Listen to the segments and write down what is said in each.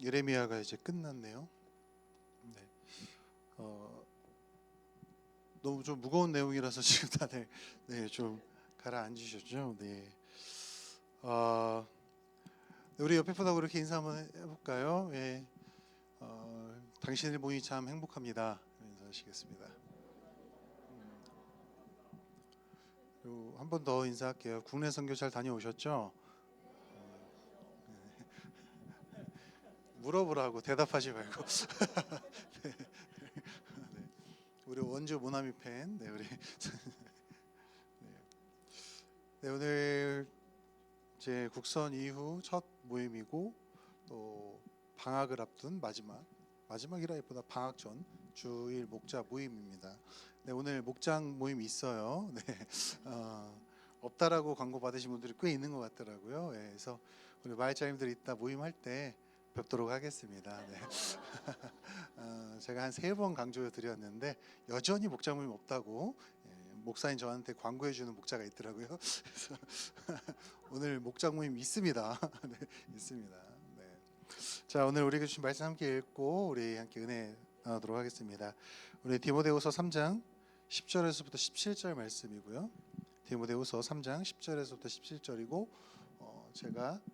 예레미야가 이제 끝났네요. 네. 너무 좀 무거운 내용이라서 지금 다들 좀 가라앉으셨죠? 네. 어, 우리 옆에 분하고 그렇게 인사 한번 해볼까요? 예. 당신을 보니 참 행복합니다. 인사하시겠습니다. 그리고 한 번 더 인사할게요. 국내 선교 잘 다녀오셨죠? 물어보라고 대답하지 말고. 네. 우리 원주 모나미 팬, 우리 네, 오늘 제 국선 이후 첫 모임이고 또 방학을 앞둔 마지막이라기보다 방학 전 주일 목자 모임입니다. 네, 오늘 목장 모임이 있어요. 네, 없다라고 광고 받으신 분들이 꽤 있는 것 같더라고요. 네, 그래서 우리 마을장님들 이따 모임할 때 뵙도록 하겠습니다. 네. 제가 한 3번 강조해 드렸는데 여전히 목장 모임 없다고 목사님 저한테 광고해 주는 목자가 있더라고요. 그래서 오늘 목장 모임 있습니다. 네, 있습니다. 네. 자, 오늘 우리가 주신 말씀 함께 읽고 우리 함께 은혜 나누도록 하겠습니다. 우리 디모데후서 3장 10절에서부터 17절 말씀이고요. 디모데후서 3장 10절에서부터 17절이고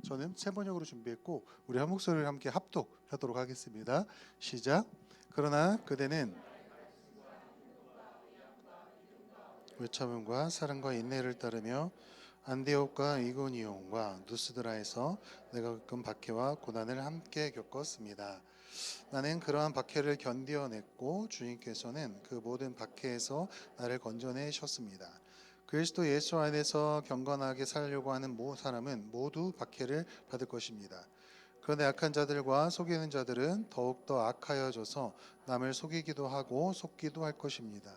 저는 세 번역으로 준비했고 우리 한 목소리를 함께 합독하도록 하겠습니다. 시작. 그러나 그대는 참음과 사랑과 인내를 따르며 안디옥과 이고니온과 누스드라에서 내가 겪은 박해와 고난을 함께 겪었습니다. 나는 그러한 박해를 견디어냈고 주님께서는 그 모든 박해에서 나를 건져내셨습니다. 그리스도 예수 안에서 경건하게 살려고 하는 모든 사람은 모두 박해를 받을 것입니다. 그런데 악한 자들과 속이는 자들은 더욱더 악하여져서 남을 속이기도 하고 속기도 할 것입니다.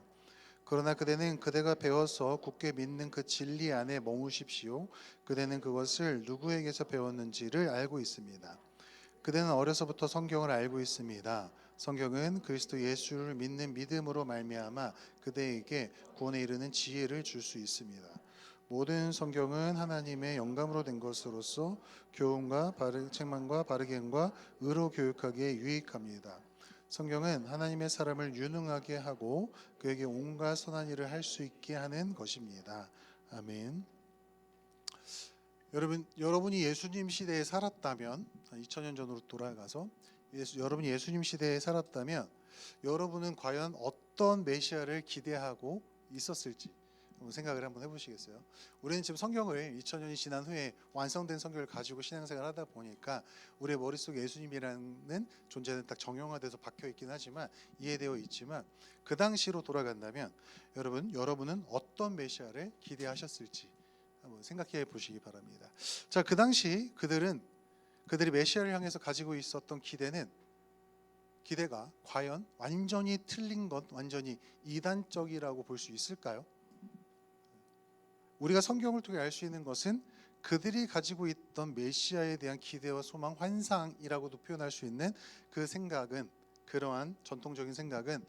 그러나 그대는 그대가 배워서 굳게 믿는 그 진리 안에 머무십시오. 그대는 그것을 누구에게서 배웠는지를 알고 있습니다. 그대는 어려서부터 성경을 알고 있습니다. 성경은 그리스도 예수를 믿는 믿음으로 말미암아 그대에게 구원에 이르는 지혜를 줄 수 있습니다. 모든 성경은 하나님의 영감으로 된 것으로서 교훈과 책망과 바르게 함과 의로 교육하기에 유익합니다. 성경은 하나님의 사람을 유능하게 하고 그에게 온갖 선한 일을 할 수 있게 하는 것입니다. 아멘. 여러분이 예수님 시대에 살았다면 2000년 전으로 돌아가서 여러분이 예수님 시대에 살았다면 여러분은 과연 어떤 메시아를 기대하고 있었을지 생각을 한번 해보시겠어요? 우리는 지금 성경을 2000년이 지난 후에 완성된 성경을 가지고 신앙생활을 하다 보니까 우리의 머릿속에 예수님이라는 존재는 딱 정형화돼서 박혀있긴 하지만 이해되어 있지만 그 당시로 돌아간다면 여러분은 어떤 메시아를 기대하셨을지 한번 생각해 보시기 바랍니다. 자, 그 당시 그들이 메시아를 향해서 가지고 있었던 기대가 과연 완전히 틀린 것, 완전히 이단적이라고 볼 수 있을까요? 우리가 성경을 통해 알 수 있는 것은 그들이 가지고 있던 메시아에 대한 기대와 소망, 환상이라고도 표현할 수 있는 그 생각은, 그러한 전통적인 생각은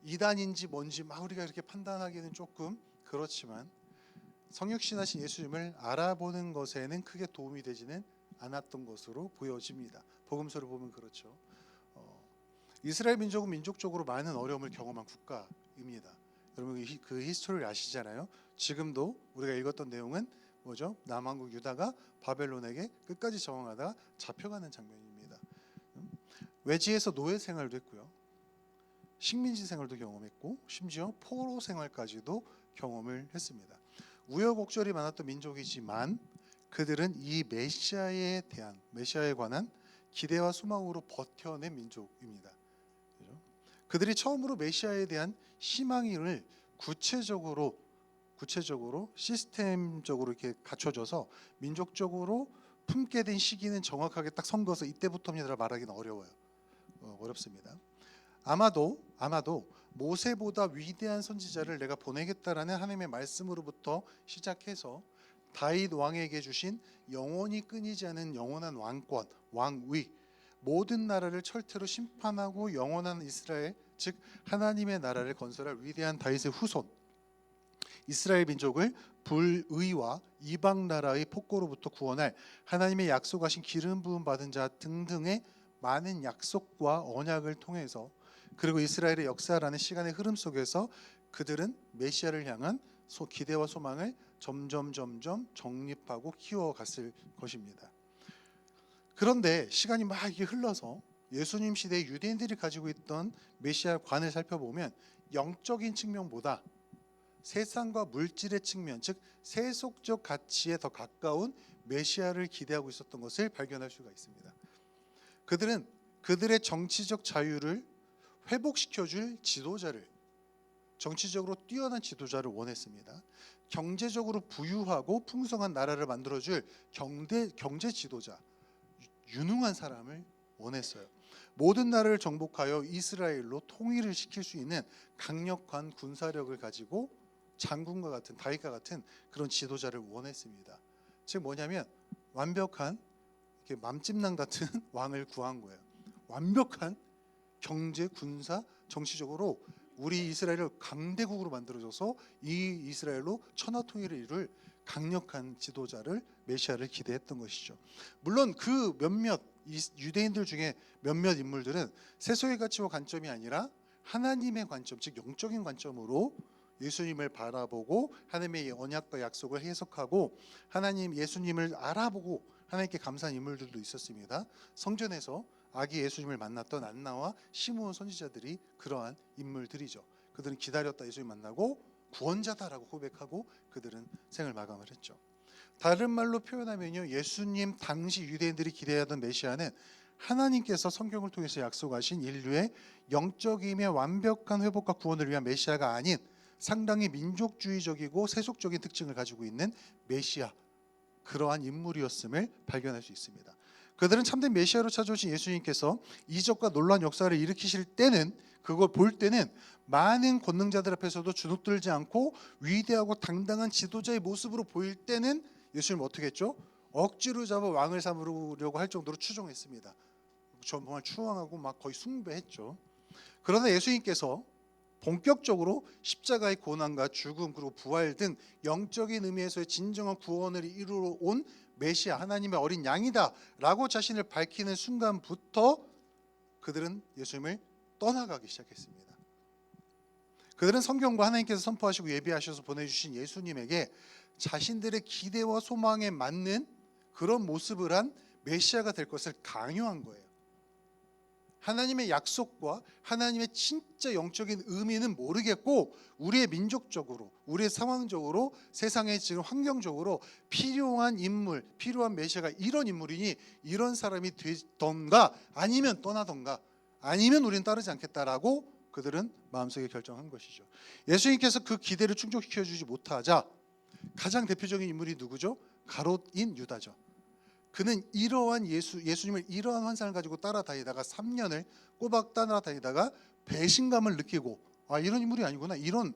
이단인지 뭔지 막 우리가 이렇게 판단하기는 조금 그렇지만 성육신하신 예수님을 알아보는 것에는 크게 도움이 되지는 않았던 것으로 보여집니다. 복음서를 보면 그렇죠. 이스라엘 민족은 민족적으로 많은 어려움을 경험한 국가입니다. 여러분 그 히스토리를 아시잖아요. 지금도 우리가 읽었던 내용은 뭐죠? 남왕국 유다가 바벨론에게 끝까지 저항하다가 잡혀가는 장면입니다. 외지에서 노예 생활도 했고요. 식민지 생활도 경험했고 심지어 포로 생활까지도 경험을 했습니다. 우여곡절이 많았던 민족이지만 그들은 이 메시아에 관한 기대와 소망으로 버텨낸 민족입니다. 그들이 처음으로 메시아에 대한 희망을 구체적으로 시스템적으로 이렇게 갖춰져서 민족적으로 품게 된 시기는 정확하게 딱 선거서 이때부터입니다 말하기는 어렵습니다. 아마도 모세보다 위대한 선지자를 내가 보내겠다라는 하나님의 말씀으로부터 시작해서 다윗 왕에게 주신 영원히 끊이지 않은 영원한 왕권, 왕위, 모든 나라를 철퇴로 심판하고 영원한 이스라엘, 즉 하나님의 나라를 건설할 위대한 다윗의 후손, 이스라엘 민족을 불의와 이방 나라의 폭거로부터 구원할 하나님의 약속하신 기름 부음 받은 자 등등의 많은 약속과 언약을 통해서, 그리고 이스라엘의 역사라는 시간의 흐름 속에서 그들은 메시아를 향한 기대와 소망을 점점 정립하고 키워갔을 것입니다. 그런데 시간이 막 이렇게 흘러서 예수님 시대의 유대인들이 가지고 있던 메시아관을 살펴보면 영적인 측면보다 세상과 물질의 측면, 즉 세속적 가치에 더 가까운 메시아를 기대하고 있었던 것을 발견할 수가 있습니다. 그들은 그들의 정치적 자유를 회복시켜줄 지도자를, 정치적으로 뛰어난 지도자를 원했습니다. 경제적으로 부유하고 풍성한 나라를 만들어줄 경제 지도자, 유능한 사람을 원했어요. 모든 나라를 정복하여 이스라엘로 통일을 시킬 수 있는 강력한 군사력을 가지고 장군과 같은, 다윗과 같은 그런 지도자를 원했습니다. 즉 뭐냐면 완벽한 맘찜남 같은 왕을 구한 거예요. 완벽한 경제, 군사, 정치적으로 우리 이스라엘을 강대국으로 만들어줘서 이 이스라엘로 천하 통일을 이룰 강력한 지도자를, 메시아를 기대했던 것이죠. 물론 그 몇몇 유대인들 중에 몇몇 인물들은 세속의 가치와 관점이 아니라 하나님의 관점, 즉 영적인 관점으로 예수님을 바라보고 하나님의 언약과 약속을 해석하고 하나님 예수님을 알아보고 하나님께 감사한 인물들도 있었습니다. 성전에서 아기 예수님을 만났던 안나와 시므온 선지자들이 그러한 인물들이죠. 그들은 기다렸다 예수님 만나고 구원자다라고 고백하고 그들은 생을 마감을 했죠. 다른 말로 표현하면요, 예수님 당시 유대인들이 기대하던 메시아는 하나님께서 성경을 통해서 약속하신 인류의 영적이며 완벽한 회복과 구원을 위한 메시아가 아닌 상당히 민족주의적이고 세속적인 특징을 가지고 있는 메시아, 그러한 인물이었음을 발견할 수 있습니다. 그들은 참된 메시아로 찾아오신 예수님께서 이적과 놀라운 역사를 일으키실 때는, 그걸 볼 때는 많은 권능자들 앞에서도 주눅들지 않고 위대하고 당당한 지도자의 모습으로 보일 때는 예수님 어떻게 했죠? 억지로 잡아 왕을 삼으려고 할 정도로 추종했습니다. 정말 추앙하고 막 거의 숭배했죠. 그러나 예수님께서 본격적으로 십자가의 고난과 죽음 그리고 부활 등 영적인 의미에서의 진정한 구원을 이루러 온 메시아, 하나님의 어린 양이다 라고 자신을 밝히는 순간부터 그들은 예수님을 떠나가기 시작했습니다. 그들은 성경과 하나님께서 선포하시고 예비하셔서 보내주신 예수님에게 자신들의 기대와 소망에 맞는 그런 모습을 한 메시아가 될 것을 강요한 거예요. 하나님의 약속과 하나님의 진짜 영적인 의미는 모르겠고 우리의 민족적으로, 우리의 상황적으로, 세상의 지금 환경적으로 필요한 인물, 필요한 메시아가 이런 인물이니 이런 사람이 되던가 아니면 떠나던가 아니면 우리는 따르지 않겠다라고 그들은 마음속에 결정한 것이죠. 예수님께서 그 기대를 충족시켜주지 못하자 가장 대표적인 인물이 누구죠? 가롯인 유다죠. 그는 이러한 예수님을 이러한 환상을 가지고 따라다니다가 3년을 꼬박 따라다니다가 배신감을 느끼고 이런 인물이 아니구나, 이런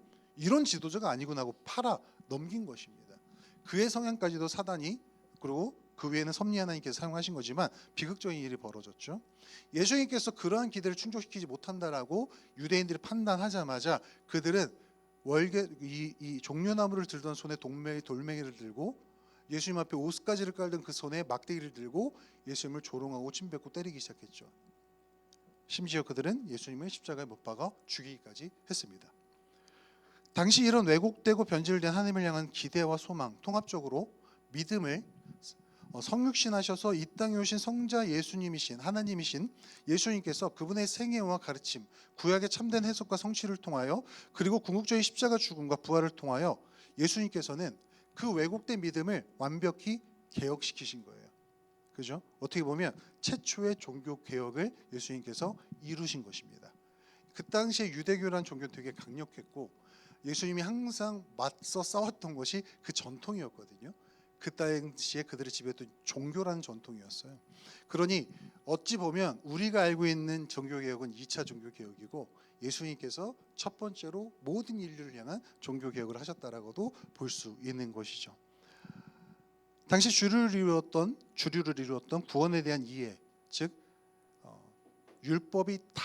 지도자가 아니구나 하고 팔아 넘긴 것입니다. 그의 성향까지도 사단이, 그리고 그 외에는 섭리 하나님께서 사용하신 거지만 비극적인 일이 벌어졌죠. 예수님께서 그러한 기대를 충족시키지 못한다라고 유대인들이 판단하자마자 그들은 이 종려나무를 들던 손에 돌멩이를 들고 예수님 앞에 옷가지를 깔던 그 손에 막대기를 들고 예수님을 조롱하고 침뱉고 때리기 시작했죠. 심지어 그들은 예수님을 십자가에 못 박아 죽이기까지 했습니다. 당시 이런 왜곡되고 변질된 하나님을 향한 기대와 소망, 통합적으로 믿음을 성육신하셔서 이 땅에 오신 성자 예수님이신, 하나님이신 예수님께서 그분의 생애와 가르침, 구약의 참된 해석과 성취를 통하여, 그리고 궁극적인 십자가 죽음과 부활을 통하여 예수님께서는 그 왜곡된 믿음을 완벽히 개혁시키신 거예요. 그죠? 어떻게 보면 최초의 종교 개혁을 예수님께서 이루신 것입니다. 그 당시에 유대교라는 종교는 되게 강력했고 예수님이 항상 맞서 싸웠던 것이 그 전통이었거든요. 그 당시에 그들의 지배했던 종교라는 전통이었어요. 그러니 어찌 보면 우리가 알고 있는 종교개혁은 2차 종교개혁이고 예수님께서 첫 번째로 모든 인류를 향한 종교개혁을 하셨다라고도 볼 수 있는 것이죠. 당시 주류를 이루었던 구원에 대한 이해, 즉 율법이 다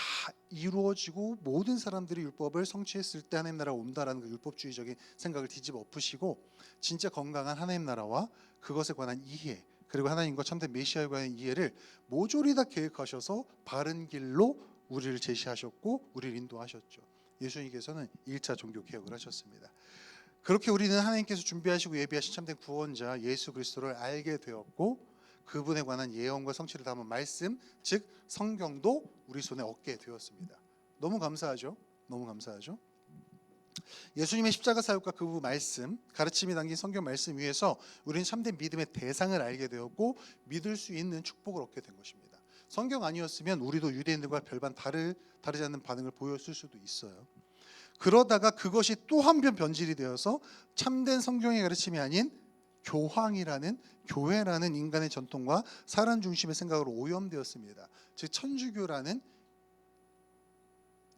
이루어지고 모든 사람들이 율법을 성취했을 때 하나님 나라가 온다라는 그 율법주의적인 생각을 뒤집어 엎으시고 진짜 건강한 하나님 나라와 그것에 관한 이해, 그리고 하나님과 참된 메시아에 관한 이해를 모조리 다 계획하셔서 바른 길로 우리를 제시하셨고 우리를 인도하셨죠. 예수님께서는 1차 종교 개혁을 하셨습니다. 그렇게 우리는 하나님께서 준비하시고 예비하신 참된 구원자 예수 그리스도를 알게 되었고 그분에 관한 예언과 성취를 담은 말씀, 즉 성경도 우리 손에 얻게 되었습니다. 너무 감사하죠? 너무 감사하죠? 예수님의 십자가 사역과 그 말씀, 가르침이 담긴 성경 말씀 위에서 우리는 참된 믿음의 대상을 알게 되었고 믿을 수 있는 축복을 얻게 된 것입니다. 성경 아니었으면 우리도 유대인들과 별반 다르지 않는 반응을 보였을 수도 있어요. 그러다가 그것이 또 한편 변질이 되어서 참된 성경의 가르침이 아닌 교황이라는 교회라는 인간의 전통과 사람 중심의 생각으로 오염되었습니다. 즉 천주교라는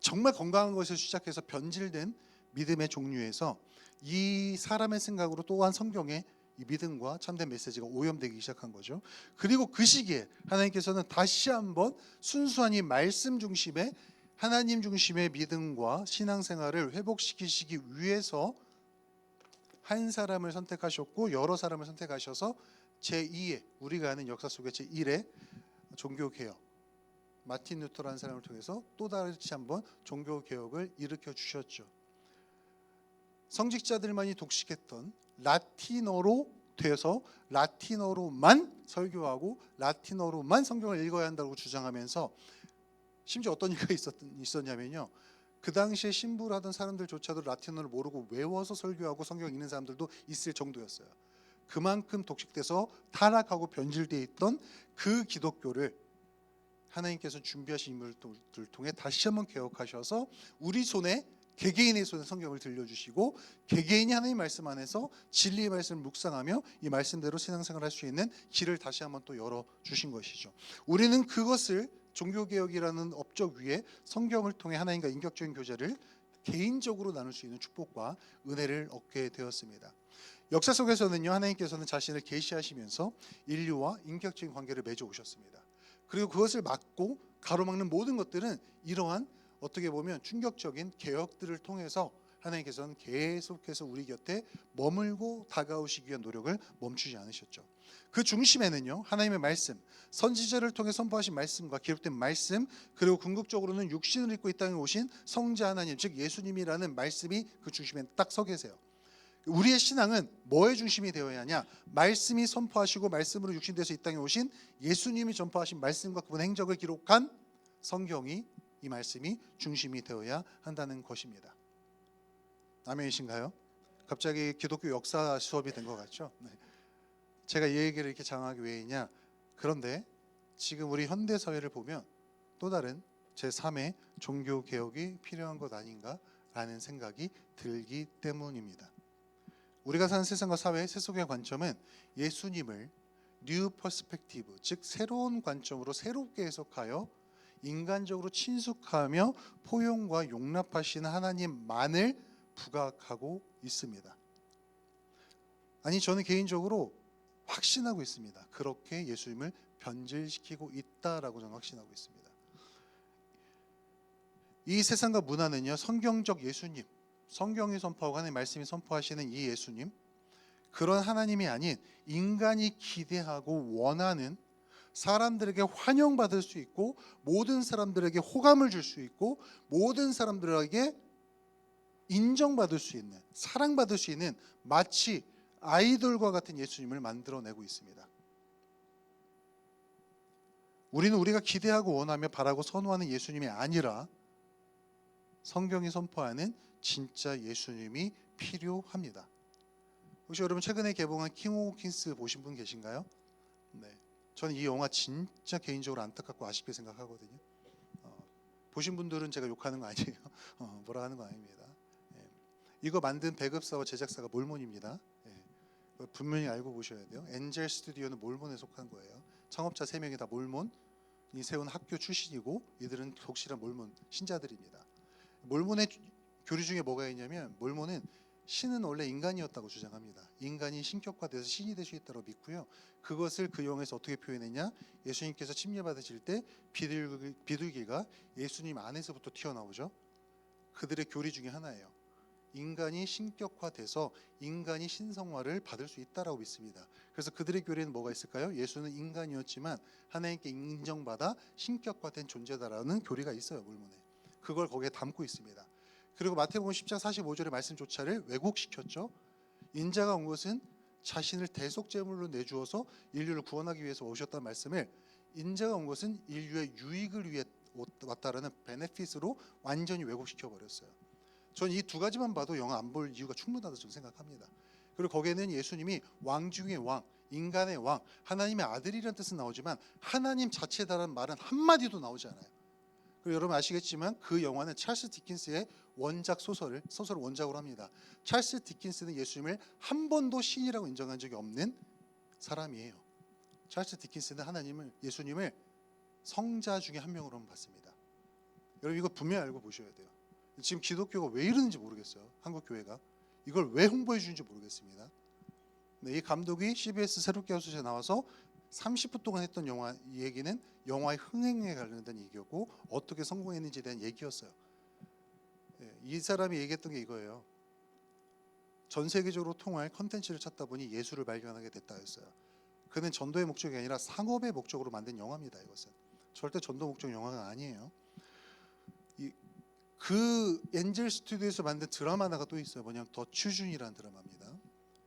정말 건강한 것을 시작해서 변질된 믿음의 종류에서 이 사람의 생각으로 또한 성경의 이 믿음과 참된 메시지가 오염되기 시작한 거죠. 그리고 그 시기에 하나님께서는 다시 한번 순수한 이 말씀 중심의 하나님 중심의 믿음과 신앙생활을 회복시키시기 위해서 한 사람을 선택하셨고 여러 사람을 선택하셔서 제2의 우리가 아는 역사 속의 제1의 종교개혁 마틴 루터라는 사람을 통해서 또 다시 한번 종교개혁을 일으켜 주셨죠. 성직자들만이 독식했던 라틴어로 돼서 라틴어로만 설교하고 라틴어로만 성경을 읽어야 한다고 주장하면서 심지어 어떤 일이 있었냐면요. 그 당시에 신부를 하던 사람들조차도 라틴어를 모르고 외워서 설교하고 성경 읽는 사람들도 있을 정도였어요. 그만큼 독식돼서 타락하고 변질되어 있던 그 기독교를 하나님께서 준비하신 인물들을 통해 다시 한번 개혁하셔서 우리 손에 개개인의 손에 성경을 들려주시고 개개인이 하나님 말씀 안에서 진리의 말씀을 묵상하며 이 말씀대로 신앙생활을 할 수 있는 길을 다시 한번 또 열어주신 것이죠. 우리는 그것을 종교개혁이라는 업적 위에 성경을 통해 하나님과 인격적인 교제를 개인적으로 나눌 수 있는 축복과 은혜를 얻게 되었습니다. 역사 속에서는요, 하나님께서는 자신을 계시하시면서 인류와 인격적인 관계를 맺어 오셨습니다. 그리고 그것을 막고 가로막는 모든 것들은 이러한 어떻게 보면 충격적인 개혁들을 통해서 하나님께서는 계속해서 우리 곁에 머물고 다가오시기 위한 노력을 멈추지 않으셨죠. 그 중심에는요, 하나님의 말씀, 선지자를 통해 선포하신 말씀과 기록된 말씀, 그리고 궁극적으로는 육신을 입고 이 땅에 오신 성자 하나님, 즉 예수님이라는 말씀이 그 중심에 딱 서 계세요. 우리의 신앙은 뭐의 중심이 되어야 하냐? 말씀이 선포하시고 말씀으로 육신돼서 이 땅에 오신 예수님이 전파하신 말씀과 그분의 행적을 기록한 성경이, 이 말씀이 중심이 되어야 한다는 것입니다. 아멘이신가요? 갑자기 기독교 역사 수업이 된 것 같죠? 네. 제가 이 얘기를 이렇게 장하기 왜이냐? 그런데 지금 우리 현대 사회를 보면 또 다른 제3의 종교 개혁이 필요한 것 아닌가라는 생각이 들기 때문입니다. 우리가 사는 세상과 사회의 세속의 관점은 예수님을 뉴 퍼스펙티브, 즉 새로운 관점으로 새롭게 해석하여 인간적으로 친숙하며 포용과 용납하시는 하나님만을 부각하고 있습니다. 아니, 저는 개인적으로 확신하고 있습니다. 그렇게 예수님을 변질시키고 있다라고 저는 확신하고 있습니다. 이 세상과 문화는요, 성경적 예수님, 성경이 선포하고 하나님의 말씀이 선포하시는 이 예수님, 그런 하나님이 아닌 인간이 기대하고 원하는, 사람들에게 환영받을 수 있고 모든 사람들에게 호감을 줄 수 있고 모든 사람들에게 인정받을 수 있는, 사랑받을 수 있는 마치 아이돌과 같은 예수님을 만들어내고 있습니다. 우리는 우리가 기대하고 원하며 바라고 선호하는 예수님이 아니라 성경이 선포하는 진짜 예수님이 필요합니다. 혹시 여러분 최근에 개봉한 킹 오브 킹스 보신 분 계신가요? 네, 저는 이 영화 진짜 개인적으로 안타깝고 아쉽게 생각하거든요. 보신 분들은 제가 욕하는 거 아니에요. 뭐라 하는 거 아닙니다. 이거 만든 배급사와 제작사가 몰몬입니다. 분명히 알고 보셔야 돼요. 엔젤 스튜디오는 몰몬에 속한 거예요. 창업자 3명이 다 몰몬이 세운 학교 출신이고 이들은 독실한 몰몬 신자들입니다. 몰몬의 교리 중에 뭐가 있냐면 몰몬은 신은 원래 인간이었다고 주장합니다. 인간이 신격화돼서 신이 될 수 있다고 믿고요. 그것을 그 영에서 어떻게 표현했냐? 예수님께서 침례받으실 때 비둘기가 예수님 안에서부터 튀어나오죠. 그들의 교리 중에 하나예요. 인간이 신격화돼서 인간이 신성화를 받을 수 있다라고 믿습니다. 그래서 그들의 교리에는 뭐가 있을까요? 예수는 인간이었지만 하나님께 인정받아 신격화된 존재다라는 교리가 있어요. 물문에. 그걸 거기에 담고 있습니다. 그리고 마태복음 10장 45절의 말씀조차를 왜곡시켰죠. 인자가 온 것은 자신을 대속제물로 내주어서 인류를 구원하기 위해서 오셨다는 말씀을 인자가 온 것은 인류의 유익을 위해 왔다라는 베네핏으로 완전히 왜곡시켜 버렸어요. 전 이 두 가지만 봐도 영화 안 볼 이유가 충분하다고 저는 생각합니다. 그리고 거기에는 예수님이 왕 중의 왕, 인간의 왕, 하나님의 아들이라는 뜻은 나오지만 하나님 자체다라는 말은 한마디도 나오지 않아요. 그리고 여러분 아시겠지만 그 영화는 찰스 디킨스의 원작 소설을 원작으로 합니다. 찰스 디킨스는 예수님을 한 번도 신이라고 인정한 적이 없는 사람이에요. 찰스 디킨스는 예수님을 성자 중에 한 명으로만 봤습니다. 여러분 이거 분명히 알고 보셔야 돼요. 지금 기독교가 왜 이러는지 모르겠어요. 한국 교회가 이걸 왜 홍보해 주는지 모르겠습니다. 네, 이 감독이 CBS 새롭게 하우스에 나와서 30분 동안 했던 영화 이 얘기는 영화의 흥행에 관련된 얘기였고 어떻게 성공했는지에 대한 얘기였어요. 이 사람이 얘기했던 게 이거예요. 전 세계적으로 통할 컨텐츠를 찾다 보니 예수를 발견하게 됐다였어요. 그는 전도의 목적이 아니라 상업의 목적으로 만든 영화입니다. 이것은 절대 전도 목적 영화가 아니에요. 그 엔젤 스튜디오에서 만든 드라마 하나가 또 있어요. 뭐냐면 더 추준이라는 드라마입니다.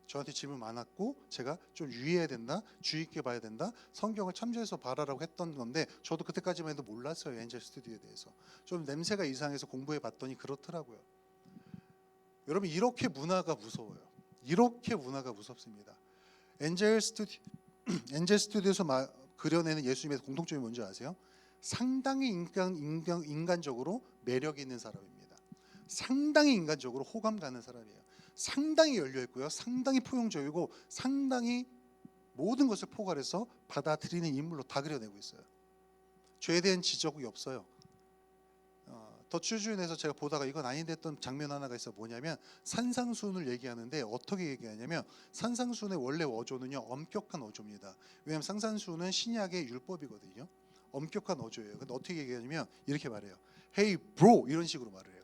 저한테 질문 많았고 제가 좀 유의해야 된다, 주의 있게 봐야 된다, 성경을 참조해서 봐라라고 했던 건데 저도 그때까지만 해도 몰랐어요. 엔젤 스튜디오에 대해서 좀 냄새가 이상해서 공부해 봤더니 그렇더라고요. 여러분 이렇게 문화가 무서워요. 이렇게 문화가 무섭습니다. 엔젤 스튜디오에서 그려내는 예수님의 공통점이 뭔지 아세요? 상당히 인간적으로 매력 있는 사람입니다. 상당히 인간적으로 호감 가는 사람이에요. 상당히 열려있고요. 상당히 포용적이고 상당히 모든 것을 포괄해서 받아들이는 인물로 다 그려내고 있어요. 죄에 대한 지적이 없어요. 더 추준에서 제가 보다가 이건 아닌데 했던 장면 하나가 있어. 뭐냐면 산상수훈을 얘기하는데 어떻게 얘기하냐면 산상수훈의 원래 어조는요 엄격한 어조입니다. 왜냐하면 산상수훈은 신약의 율법이거든요. 엄격한 어조예요. 근데 어떻게 얘기하냐면 이렇게 말해요. Hey bro 이런 식으로 말을 해요.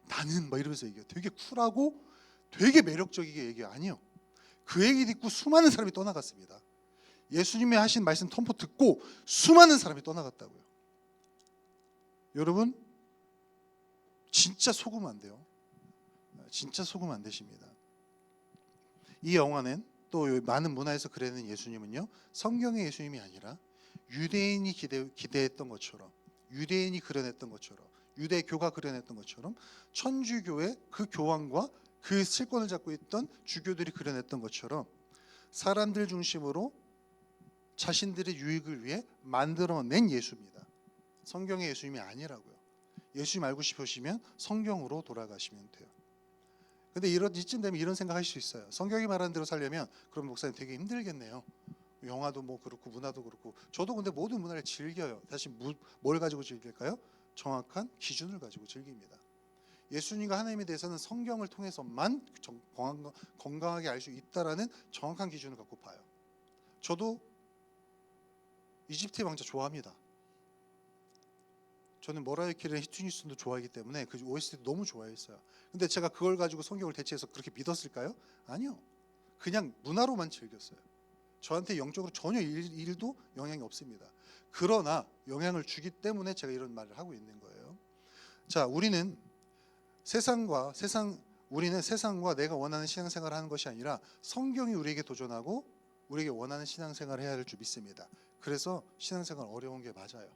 나는 막 이러면서 얘기해요. 되게 쿨하고 되게 매력적이게 얘기해요. 아니요. 그 얘기 듣고 수많은 사람이 떠나갔습니다. 예수님이 하신 말씀 텀포 듣고 수많은 사람이 떠나갔다고요. 여러분 진짜 속으면 안 돼요. 진짜 속으면 안 되십니다. 이 영화는 또 많은 문화에서 그려낸 예수님은요 성경의 예수님이 아니라 유대인이 기대했던 것처럼 유대인이 그려냈던 것처럼 유대교가 그려냈던 것처럼 천주교의 그 교황과 그 실권을 잡고 있던 주교들이 그려냈던 것처럼 사람들 중심으로 자신들의 유익을 위해 만들어낸 예수입니다. 성경의 예수님이 아니라고요. 예수님 알고 싶으시면 성경으로 돌아가시면 돼요. 근데 이쯤 되면 이런 생각하실 수 있어요. 성경이 말하는 대로 살려면 그럼 목사님 되게 힘들겠네요. 영화도 뭐 그렇고 문화도 그렇고 저도 근데 모든 문화를 즐겨요. 다시 뭘 가지고 즐길까요? 정확한 기준을 가지고 즐깁니다. 예수님과 하나님에 대해서는 성경을 통해서만 건강하게 알 수 있다라는 정확한 기준을 갖고 봐요. 저도 이집트의 왕자 좋아합니다. 저는 머라이어 캐리의 히트니 휴스턴도 좋아하기 때문에 그 OST도 너무 좋아했어요. 근데 제가 그걸 가지고 성경을 대체해서 그렇게 믿었을까요? 아니요. 그냥 문화로만 즐겼어요. 저한테 영적으로 전혀 일도 영향이 없습니다. 그러나 영향을 주기 때문에 제가 이런 말을 하고 있는 거예요. 자, 우리는 세상과 내가 원하는 신앙생활을 하는 것이 아니라 성경이 우리에게 도전하고 우리에게 원하는 신앙생활을 해야 할 줄 믿습니다. 그래서 신앙생활 어려운 게 맞아요.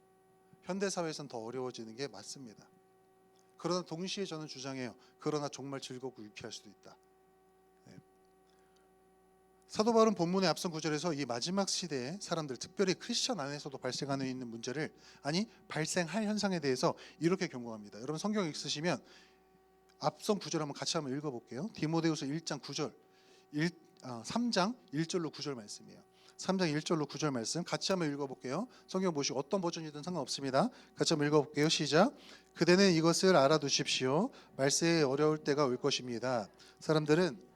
현대사회에서는 더 어려워지는 게 맞습니다. 그러나 동시에 저는 주장해요. 그러나 정말 즐겁고 유쾌할 수도 있다. 사도 바울은 본문의 앞선 구절에서 이 마지막 시대의 사람들, 특별히 크리스천 안에서도 발생하는 있는 문제를 발생할 현상에 대해서 이렇게 경고합니다. 여러분 성경 읽으시면 앞선 구절 같이 읽어볼게요. 디모데후서 1장 9절, 3장 1절로 9절 말씀이에요. 3장 1절로 9절 말씀 같이 한번 읽어볼게요. 성경 보시고 어떤 버전이든 상관없습니다. 같이 한번 읽어볼게요. 시작. 그대는 이것을 알아두십시오. 말세에 어려울 때가 올 것입니다. 사람들은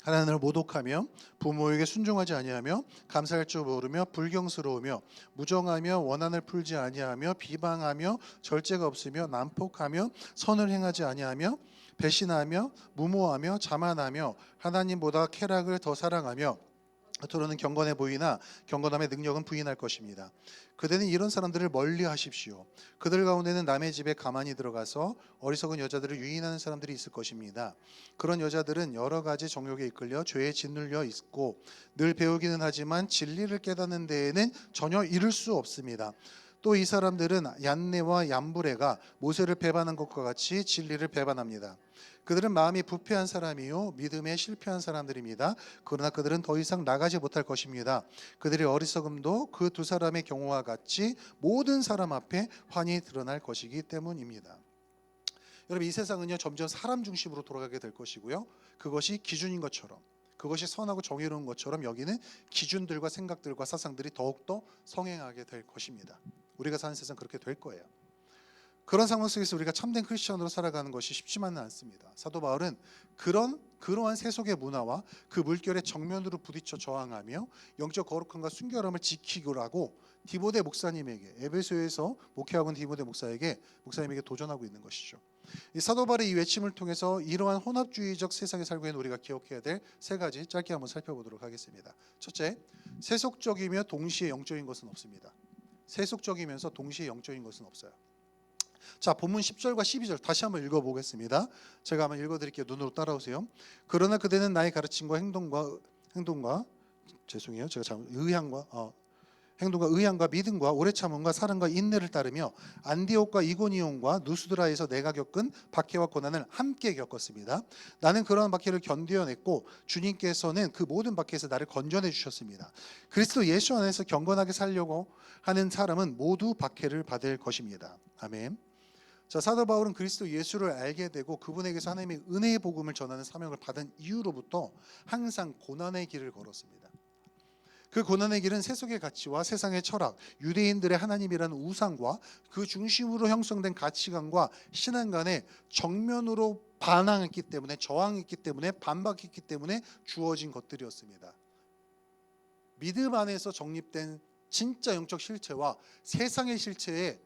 하나님을 모독하며 부모에게 순종하지 아니하며 감사할 줄 모르며 불경스러우며 무정하며 원한을 풀지 아니하며 비방하며 절제가 없으며 난폭하며 선을 행하지 아니하며 배신하며 무모하며 자만하며 하나님보다 쾌락을 더 사랑하며 겉으로는 경건해 보이나 경건함의 능력은 부인할 것입니다. 그대는 이런 사람들을 멀리 하십시오. 그들 가운데는 남의 집에 가만히 들어가서 어리석은 여자들을 유인하는 사람들이 있을 것입니다. 그런 여자들은 여러 가지 정욕에 이끌려 죄에 짓눌려 있고 늘 배우기는 하지만 진리를 깨닫는 데에는 전혀 이를 수 없습니다. 또 이 사람들은 얀네와 얀브레가 모세를 배반한 것과 같이 진리를 배반합니다. 그들은 마음이 부패한 사람이요 믿음에 실패한 사람들입니다. 그러나 그들은 더 이상 나가지 못할 것입니다. 그들의 어리석음도 그 두 사람의 경우와 같이 모든 사람 앞에 환히 드러날 것이기 때문입니다. 여러분, 이 세상은요 점점 사람 중심으로 돌아가게 될 것이고요. 그것이 기준인 것처럼, 그것이 선하고 정의로운 것처럼 여기는 기준들과 생각들과 사상들이 더욱더 성행하게 될 것입니다. 우리가 사는 세상 그렇게 될 거예요. 그런 상황 속에서 우리가 참된 크리스천으로 살아가는 것이 쉽지만은 않습니다. 사도 바울은 그러한 세속의 문화와 그 물결에 정면으로 부딪혀 저항하며 영적 거룩함과 순결함을 지키라고 디모데 목사님에게, 에베소에서 목회하고 있는 디모데 목사님에게 도전하고 있는 것이죠. 이 사도 바울의 이 외침을 통해서 이러한 혼합주의적 세상에 살고 있는 우리가 기억해야 될 세 가지 짧게 한번 살펴보도록 하겠습니다. 첫째, 세속적이며 동시에 영적인 것은 없습니다. 세속적이면서 동시에 영적인 것은 없어요. 자, 본문 10절과 12절 다시 한번 읽어보겠습니다. 제가 한번 읽어드릴게요. 눈으로 따라오세요. 그러나 그대는 나의 가르침과 행동과 죄송해요. 제가 잘못 행동과 의향과 믿음과 오래 참음과 사랑과 인내를 따르며 안디옥과 이고니온과 누스드라에서 내가 겪은 박해와 고난을 함께 겪었습니다. 나는 그러한 박해를 견뎌냈고 주님께서는 그 모든 박해에서 나를 건져내 주셨습니다. 그리스도 예수 안에서 경건하게 살려고 하는 사람은 모두 박해를 받을 것입니다. 아멘. 자, 사도 바울은 그리스도 예수를 알게 되고 그분에게서 하나님의 은혜의 복음을 전하는 사명을 받은 이후로부터 항상 고난의 길을 걸었습니다. 그 고난의 길은 세속의 가치와 세상의 철학, 유대인들의 하나님이라는 우상과 그 중심으로 형성된 가치관과 신앙 간에 정면으로 반항했기 때문에, 저항했기 때문에, 반박했기 때문에 주어진 것들이었습니다. 믿음 안에서 정립된 진짜 영적 실체와 세상의 실체의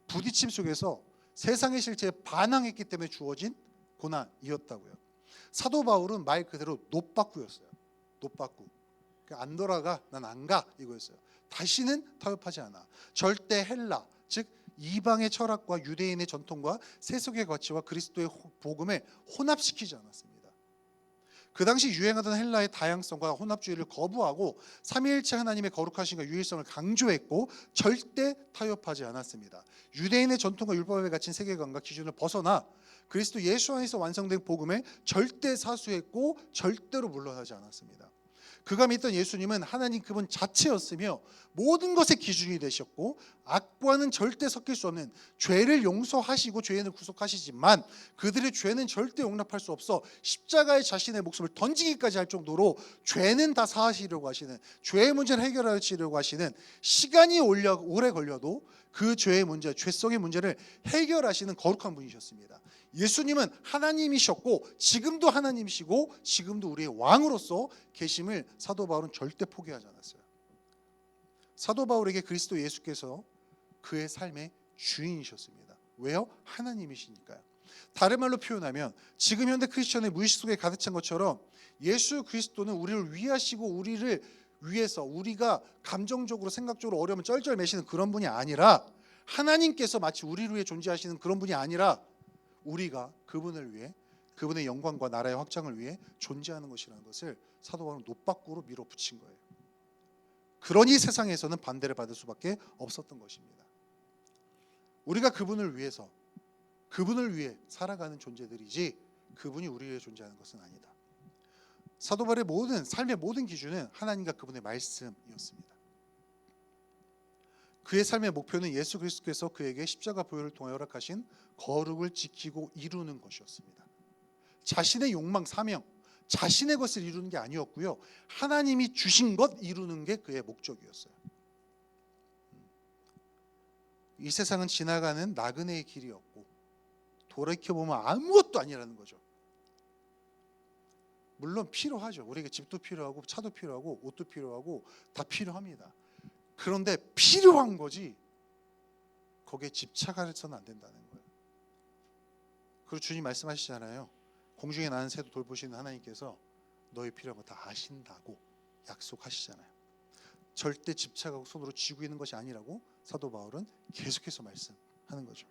부딪힘 속에서 세상의 실체에 반항했기 때문에 주어진 고난이었다고요. 사도 바울은 말 그대로 노빠꾸였어요. 노빠꾸. 안 돌아가, 난 안 가, 이거였어요. 다시는 타협하지 않아. 절대 헬라, 즉 이방의 철학과 유대인의 전통과 세속의 가치와 그리스도의 복음을 혼합시키지 않았습니다. 그 당시 유행하던 헬라의 다양성과 혼합주의를 거부하고 삼위일체 하나님의 거룩하심과 유일성을 강조했고 절대 타협하지 않았습니다. 유대인의 전통과 율법에 갇힌 세계관과 기준을 벗어나 그리스도 예수 안에서 완성된 복음을 절대 사수했고 절대로 물러나지 않았습니다. 그가 믿던 예수님은 하나님 그분 자체였으며 모든 것의 기준이 되셨고 악과는 절대 섞일 수 없는, 죄를 용서하시고 죄인을 구속하시지만 그들의 죄는 절대 용납할 수 없어 십자가에 자신의 목숨을 던지기까지 할 정도로 죄는 다 사하시려고 하시는, 죄의 문제를 해결하시려고 하시는, 시간이 오래 걸려도 그 죄의 문제, 죄성의 문제를 해결하시는 거룩한 분이셨습니다. 예수님은 하나님이셨고 지금도 하나님이시고 지금도 우리의 왕으로서 계심을 사도 바울은 절대 포기하지 않았어요. 사도 바울에게 그리스도 예수께서 그의 삶의 주인이셨습니다. 왜요? 하나님이시니까요. 다른 말로 표현하면 지금 현대 크리스천의 무의식 속에 가득 찬 것처럼 예수 그리스도는 우리를 위하시고 우리를 위해서 우리가 감정적으로 생각적으로 어려우면 쩔쩔매시는 그런 분이 아니라, 하나님께서 마치 우리를 위해 존재하시는 그런 분이 아니라 우리가 그분을 위해, 그분의 영광과 나라의 확장을 위해 존재하는 것이라는 것을 사도 바울은 노빠꾸로 밀어붙인 거예요. 그러니 세상에서는 반대를 받을 수밖에 없었던 것입니다. 우리가 그분을 위해서, 그분을 위해 살아가는 존재들이지 그분이 우리를 위해 존재하는 것은 아니다. 사도 바울의 모든 삶의 모든 기준은 하나님과 그분의 말씀이었습니다. 그의 삶의 목표는 예수 그리스도께서 그에게 십자가 보혈을 통하여 허락하신 거룩을 지키고 이루는 것이었습니다. 자신의 욕망, 사명, 자신의 것을 이루는 게 아니었고요. 하나님이 주신 것 이루는 게 그의 목적이었어요. 이 세상은 지나가는 나그네의 길이었고 돌이켜보면 아무것도 아니라는 거죠. 물론 필요하죠. 우리에게 집도 필요하고 차도 필요하고 옷도 필요하고 다 필요합니다. 그런데 필요한 거지 거기에 집착해서는 안 된다는 거예요. 그리고 주님 말씀하시잖아요. 공중에 나는 새도 돌보시는 하나님께서 너의 필요한 거 다 아신다고 약속하시잖아요. 절대 집착하고 손으로 쥐고 있는 것이 아니라고 사도 바울은 계속해서 말씀하는 거죠.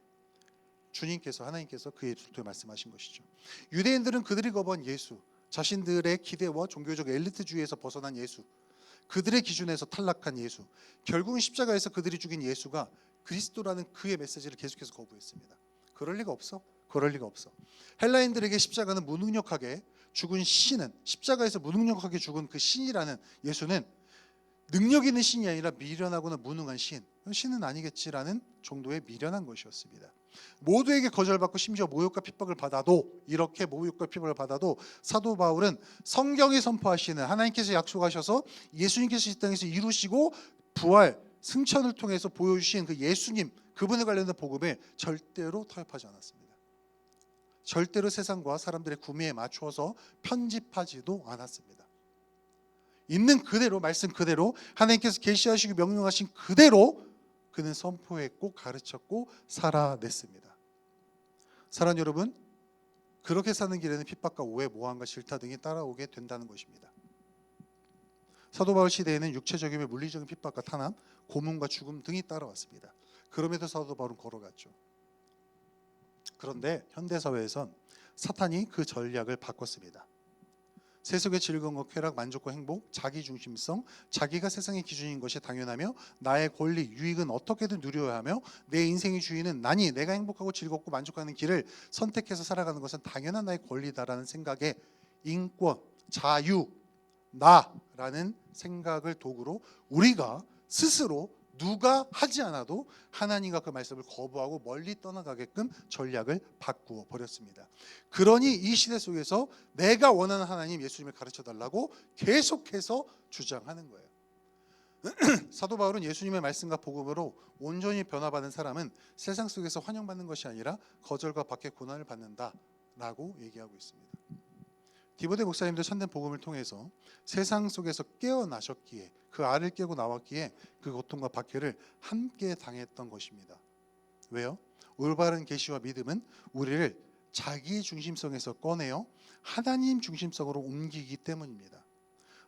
주님께서 하나님께서 그의 통해 말씀하신 것이죠. 유대인들은 그들이 거부한 예수, 자신들의 기대와 종교적 엘리트주의에서 벗어난 예수, 그들의 기준에서 탈락한 예수, 결국은 십자가에서 그들이 죽인 예수가 그리스도라는 그의 메시지를 계속해서 거부했습니다. 그럴 리가 없어. 그럴 리가 없어. 헬라인들에게 십자가는 무능력하게 죽은 신은, 십자가에서 무능력하게 죽은 그 신이라는 예수는 능력 있는 신이 아니라 미련하거나 무능한 신은 아니겠지라는 정도의 미련한 것이었습니다. 모두에게 거절받고 심지어 모욕과 핍박을 받아도, 이렇게 모욕과 핍박을 받아도 사도 바울은 성경이 선포하시는, 하나님께서 약속하셔서 예수님께서 이 땅에서 이루시고 부활 승천을 통해서 보여주신 그 예수님, 그분에 관련된 복음에 절대로 타협하지 않았습니다. 절대로 세상과 사람들의 구미에 맞추어서 편집하지도 않았습니다. 있는 그대로, 말씀 그대로, 하나님께서 계시하시고 명령하신 그대로 그는 선포했고 가르쳤고 살아냈습니다. 사랑하는 여러분, 그렇게 사는 길에는 핍박과 오해, 모함과 질타 등이 따라오게 된다는 것입니다. 사도 바울 시대에는 육체적이며 물리적인 핍박과 탄압, 고문과 죽음 등이 따라왔습니다. 그럼에도 사도 바울은 걸어갔죠. 그런데 현대사회에선 사탄이 그 전략을 바꿨습니다. 세속의 즐거움과 쾌락, 만족과 행복, 자기중심성, 자기가 세상의 기준인 것이 당연하며 나의 권리, 유익은 어떻게든 누려야 하며 내 인생의 주인은 나니 내가 행복하고 즐겁고 만족하는 길을 선택해서 살아가는 것은 당연한 나의 권리다라는 생각에 인권, 자유, 나라는 생각을 도구로 우리가 스스로 누가 하지 않아도 하나님과 그 말씀을 거부하고 멀리 떠나가게끔 전략을 바꾸어 버렸습니다. 그러니 이 시대 속에서 내가 원하는 하나님 예수님을 가르쳐달라고 계속해서 주장하는 거예요. 사도 바울은 예수님의 말씀과 복음으로 온전히 변화받은 사람은 세상 속에서 환영받는 것이 아니라 거절과 박해 고난을 받는다라고 얘기하고 있습니다. 디모데 목사님도 참된 복음을 통해서 세상 속에서 깨어나셨기에, 그 알을 깨고 나왔기에 그 고통과 박해를 함께 당했던 것입니다. 왜요? 올바른 계시와 믿음은 우리를 자기 중심성에서 꺼내어 하나님 중심성으로 옮기기 때문입니다.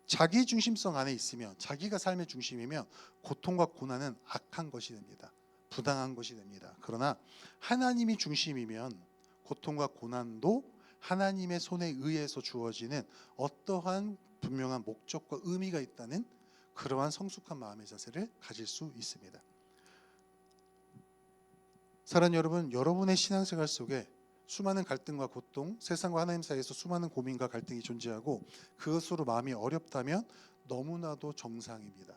자기 중심성 안에 있으면, 자기가 삶의 중심이면 고통과 고난은 악한 것이 됩니다. 부당한 것이 됩니다. 그러나 하나님이 중심이면 고통과 고난도 하나님의 손에 의해서 주어지는 어떠한 분명한 목적과 의미가 있다는 그러한 성숙한 마음의 자세를 가질 수 있습니다. 사랑하는 여러분, 여러분의 신앙생활 속에 수많은 갈등과 고통, 세상과 하나님 사이에서 수많은 고민과 갈등이 존재하고 그것으로 마음이 어렵다면 너무나도 정상입니다.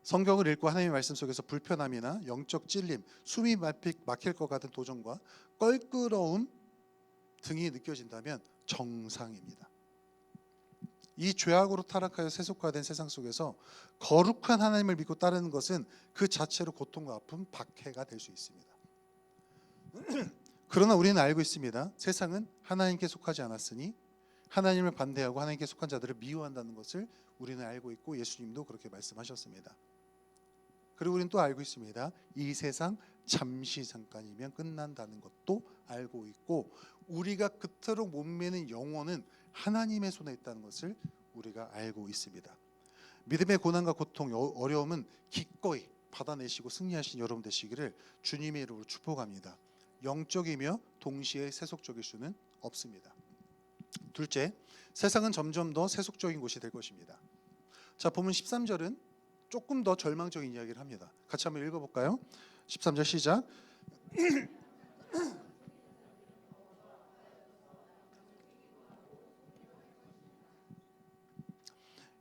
성경을 읽고 하나님의 말씀 속에서 불편함이나 영적 찔림, 숨이 막힐 것 같은 도전과 껄끄러움 등이 느껴진다면 정상입니다. 이 죄악으로 타락하여 세속화된 세상 속에서 거룩한 하나님을 믿고 따르는 것은 그 자체로 고통과 아픔, 박해가 될 수 있습니다. 그러나 우리는 알고 있습니다. 세상은 하나님께 속하지 않았으니 하나님을 반대하고 하나님께 속한 자들을 미워한다는 것을 우리는 알고 있고 예수님도 그렇게 말씀하셨습니다. 그리고 우리는 또 알고 있습니다. 이 세상 잠시 잠깐이면 끝난다는 것도 알고 있고 우리가 그토록 목매는 영혼은 하나님의 손에 있다는 것을 우리가 알고 있습니다. 믿음의 고난과 고통, 어려움은 기꺼이 받아내시고 승리하신 여러분 되시기를 주님의 이름으로 축복합니다. 영적이며 동시에 세속적일 수는 없습니다. 둘째, 세상은 점점 더 세속적인 곳이 될 것입니다. 자, 본문 13절은 조금 더 절망적인 이야기를 합니다. 같이 한번 읽어볼까요? 13절 시작.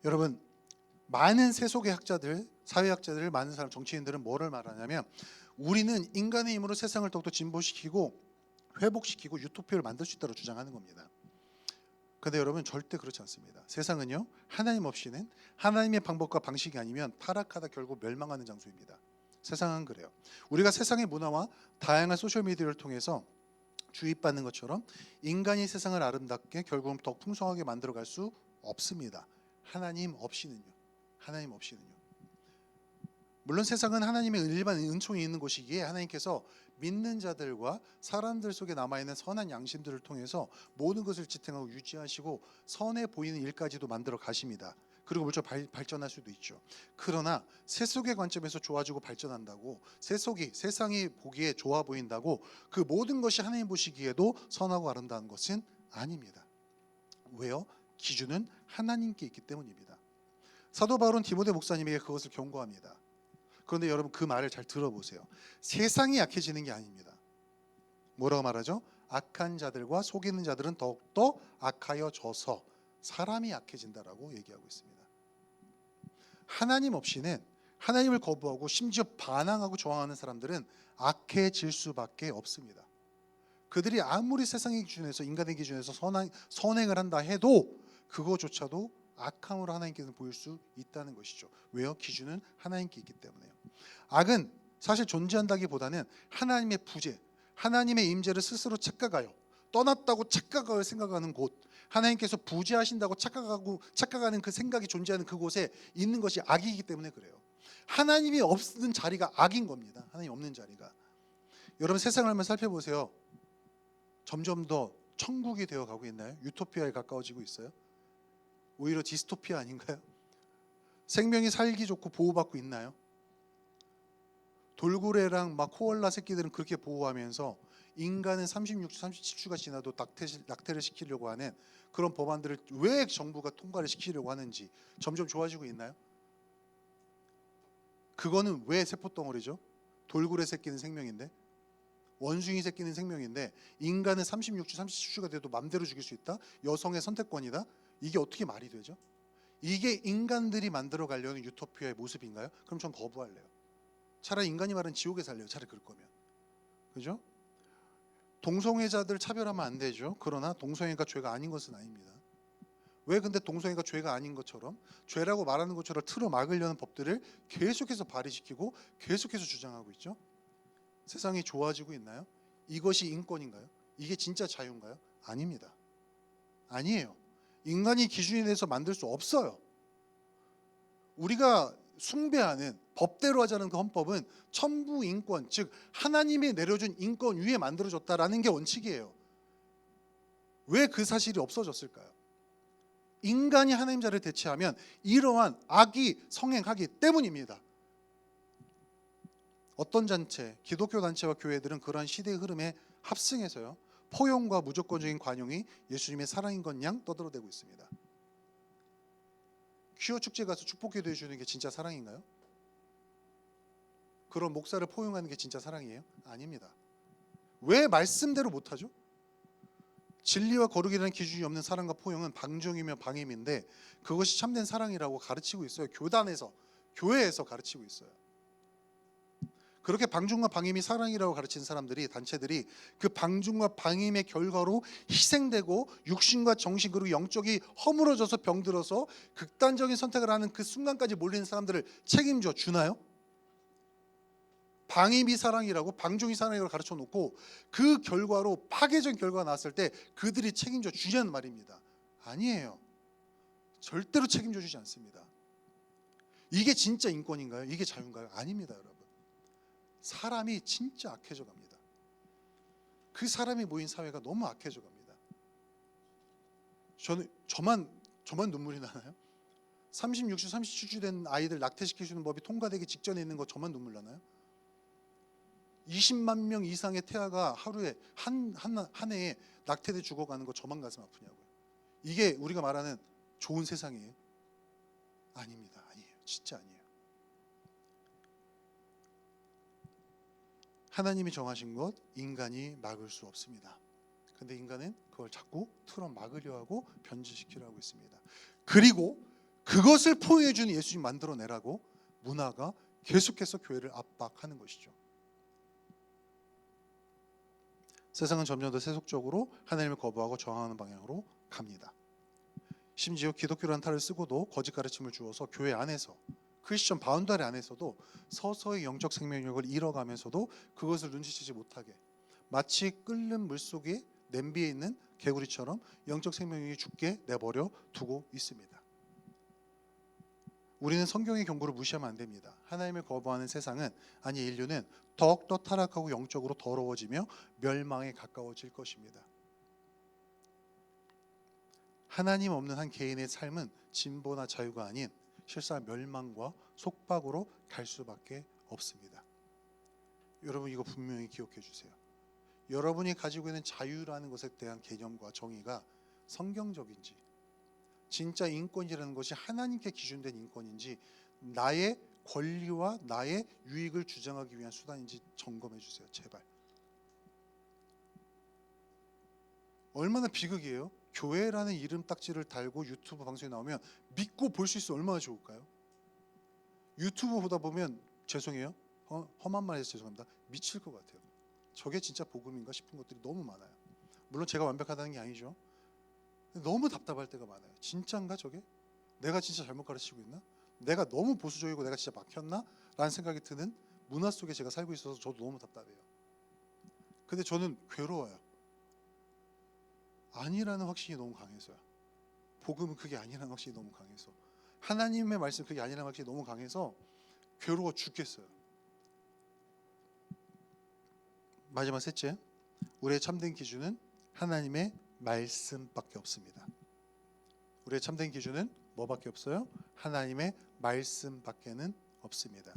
여러분, 많은 세속의 학자들, 사회학자들, 많은 사람, 정치인들은 뭐를 말하냐면 우리는 인간의 힘으로 세상을 더욱더 진보시키고 회복시키고 유토피아를 만들 수 있다고 주장하는 겁니다. 그런데 여러분 절대 그렇지 않습니다. 세상은요 하나님 없이는 하나님의 방법과 방식이 아니면 타락하다 결국 멸망하는 장소입니다. 세상은 그래요. 우리가 세상의 문화와 다양한 소셜미디어를 통해서 주입받는 것처럼 인간이 세상을 아름답게 결국은 더 풍성하게 만들어갈 수 없습니다. 하나님 없이는요. 하나님 없이는요. 물론 세상은 하나님의 일반 은총이 있는 곳이기에 하나님께서 믿는 자들과 사람들 속에 남아있는 선한 양심들을 통해서 모든 것을 지탱하고 유지하시고 선해 보이는 일까지도 만들어 가십니다. 그리고 물론 발전할 수도 있죠. 그러나 세속의 관점에서 좋아지고 발전한다고 세상이 보기에 좋아 보인다고 그 모든 것이 하나님 보시기에도 선하고 아름다운 것은 아닙니다. 왜요? 기준은 하나님께 있기 때문입니다. 사도 바울은 디모데 목사님에게 그것을 경고합니다. 그런데 여러분 그 말을 잘 들어보세요. 세상이 약해지는 게 아닙니다. 뭐라고 말하죠? 악한 자들과 속이는 자들은 더욱더 악하여져서 사람이 약해진다라고 얘기하고 있습니다. 하나님 없이는 하나님을 거부하고 심지어 반항하고 저항하는 사람들은 악해질 수밖에 없습니다. 그들이 아무리 세상의 기준에서 인간의 기준에서 선행을 한다 해도 그거조차도 악함으로 하나님께서 보일 수 있다는 것이죠. 왜요? 기준은 하나님께 있기 때문에요. 악은 사실 존재한다기보다는 하나님의 부재, 하나님의 임재를 스스로 착각하여 떠났다고 착각하여 생각하는 곳, 하나님께서 부재하신다고 착각하는 그 생각이 존재하는 그곳에 있는 것이 악이기 때문에 그래요. 하나님이 없는 자리가 악인 겁니다. 하나님 없는 자리가. 여러분 세상을 한번 살펴보세요. 점점 더 천국이 되어가고 있나요? 유토피아에 가까워지고 있어요? 오히려 디스토피아 아닌가요? 생명이 살기 좋고 보호받고 있나요? 돌고래랑 막 코알라 새끼들은 그렇게 보호하면서 인간은 36주, 37주가 지나도 낙태를 시키려고 하는 그런 법안들을 왜 정부가 통과를 시키려고 하는지 점점 좋아지고 있나요? 그거는 왜 세포덩어리죠? 돌고래 새끼는 생명인데, 원숭이 새끼는 생명인데 인간은 36주, 37주가 돼도 맘대로 죽일 수 있다? 여성의 선택권이다? 이게 어떻게 말이 되죠? 이게 인간들이 만들어 가려는 유토피아의 모습인가요? 그럼 전 거부할래요. 차라리 인간이 말은 지옥에 살래요. 차라리 그럴 거면. 그죠? 동성애자들 차별하면 안 되죠. 그러나 동성애가 죄가 아닌 것은 아닙니다. 왜 근데 동성애가 죄가 아닌 것처럼 죄라고 말하는 것처럼 틀어 막으려는 법들을 계속해서 발의시키고 계속해서 주장하고 있죠? 세상이 좋아지고 있나요? 이것이 인권인가요? 이게 진짜 자유인가요? 아닙니다. 아니에요. 인간이 기준에 대해서 만들 수 없어요. 우리가 숭배하는 법대로 하자는 그 헌법은 천부 인권, 즉 하나님이 내려준 인권 위에 만들어졌다라는 게 원칙이에요. 왜 그 사실이 없어졌을까요? 인간이 하나님 자리를 대체하면 이러한 악이 성행하기 때문입니다. 어떤 단체, 기독교 단체와 교회들은 그러한 시대의 흐름에 합승해서요, 포용과 무조건적인 관용이 예수님의 사랑인 것 양 떠들어대고 있습니다. 퀴어 축제 가서 축복기도 해주는 게 진짜 사랑인가요? 그런 목사를 포용하는 게 진짜 사랑이에요? 아닙니다. 왜 말씀대로 못하죠? 진리와 거룩이라는 기준이 없는 사랑과 포용은 방종이며 방임인데 그것이 참된 사랑이라고 가르치고 있어요. 교단에서, 교회에서 가르치고 있어요. 그렇게 방종과 방임이 사랑이라고 가르치는 사람들이, 단체들이 그 방종과 방임의 결과로 희생되고 육신과 정신 그리고 영적이 허물어져서 병들어서 극단적인 선택을 하는 그 순간까지 몰리는 사람들을 책임져 주나요? 방임이 사랑이라고, 방종이 사랑이라고 가르쳐 놓고 그 결과로 파괴적인 결과가 나왔을 때 그들이 책임져 주냐는 말입니다. 아니에요. 절대로 책임져 주지 않습니다. 이게 진짜 인권인가요? 이게 자유인가요? 아닙니다, 여러분. 사람이 진짜 악해져 갑니다. 그 사람이 모인 사회가 너무 악해져 갑니다. 저만 눈물이 나나요? 36주, 37주 된 아이들 낙태시키시는 법이 통과되기 직전에 있는 거 저만 눈물 나나요? 20만 명 이상의 태아가 하루에 한 해에 낙태돼 죽어가는 거 저만 가슴 아프냐고요. 이게 우리가 말하는 좋은 세상이에요? 아닙니다. 아니에요. 진짜 아니에요. 하나님이 정하신 것 인간이 막을 수 없습니다. 그런데 인간은 그걸 자꾸 틀어 막으려 하고 변질시키려 하고 있습니다. 그리고 그것을 포용해 주는 예수님 만들어내라고 문화가 계속해서 교회를 압박하는 것이죠. 세상은 점점 더 세속적으로 하나님을 거부하고 저항하는 방향으로 갑니다. 심지어 기독교라는 탈을 쓰고도 거짓 가르침을 주어서 교회 안에서 크리스천 바운더리 안에서도 서서히 영적 생명력을 잃어가면서도 그것을 눈치채지 못하게 마치 끓는 물속에 냄비에 있는 개구리처럼 영적 생명력이 죽게 내버려 두고 있습니다. 우리는 성경의 경고를 무시하면 안 됩니다. 하나님을 거부하는 세상은, 아니 인류는 더욱더 타락하고 영적으로 더러워지며 멸망에 가까워질 것입니다. 하나님 없는 한 개인의 삶은 진보나 자유가 아닌 실상 멸망과 속박으로 갈 수밖에 없습니다. 여러분 이거 분명히 기억해 주세요. 여러분이 가지고 있는 자유라는 것에 대한 개념과 정의가 성경적인지, 진짜 인권이라는 것이 하나님께 기준된 인권인지, 나의 권리와 나의 유익을 주장하기 위한 수단인지 점검해 주세요. 제발. 얼마나 비극이에요? 교회라는 이름 딱지를 달고 유튜브 방송에 나오면 믿고 볼 수 있어 얼마나 좋을까요? 유튜브 보다 보면 죄송해요. 험한 말해서 죄송합니다. 미칠 것 같아요. 저게 진짜 복음인가 싶은 것들이 너무 많아요. 물론 제가 완벽하다는 게 아니죠. 너무 답답할 때가 많아요. 진짜인가 저게? 내가 진짜 잘못 가르치고 있나? 내가 너무 보수적이고 내가 진짜 막혔나? 라는 생각이 드는 문화 속에 제가 살고 있어서 저도 너무 답답해요. 근데 저는 괴로워요. 아니라는 확신이 너무 강해서요. 복음은 그게 아니라는 확신이 너무 강해서, 하나님의 말씀 그게 아니라는 확신이 너무 강해서 괴로워 죽겠어요. 마지막 셋째, 우리의 참된 기준은 하나님의 말씀밖에 없습니다. 우리의 참된 기준은 뭐밖에 없어요? 하나님의 말씀밖에는 없습니다.